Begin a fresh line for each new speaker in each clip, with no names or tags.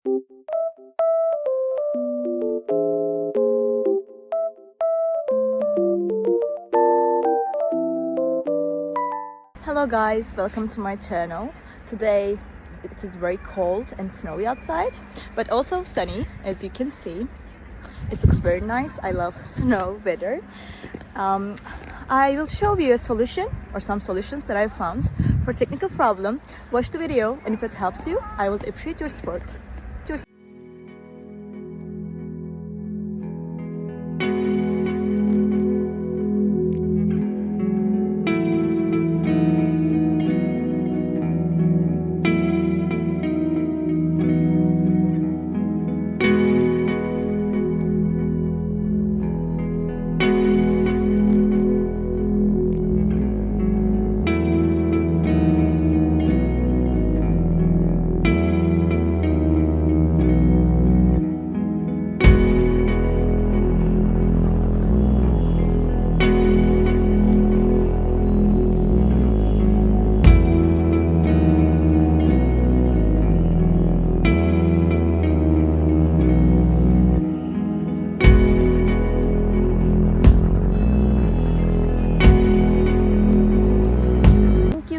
Hello guys, welcome to my channel. Today it is very cold and snowy outside, but also sunny, as you can see. It looks very nice. I love snow weather. I will show you a solution or some solutions that I found for technical problem. Watch the video, and if it helps you, I would appreciate your support.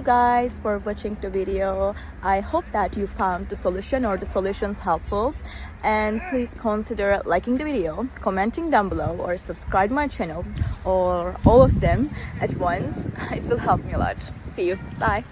Guys for watching the video. I hope that you found the solution or the solutions helpful, and please consider liking the video, commenting down below, or subscribe my channel, or all of them at once. It will help me a lot. See you. Bye.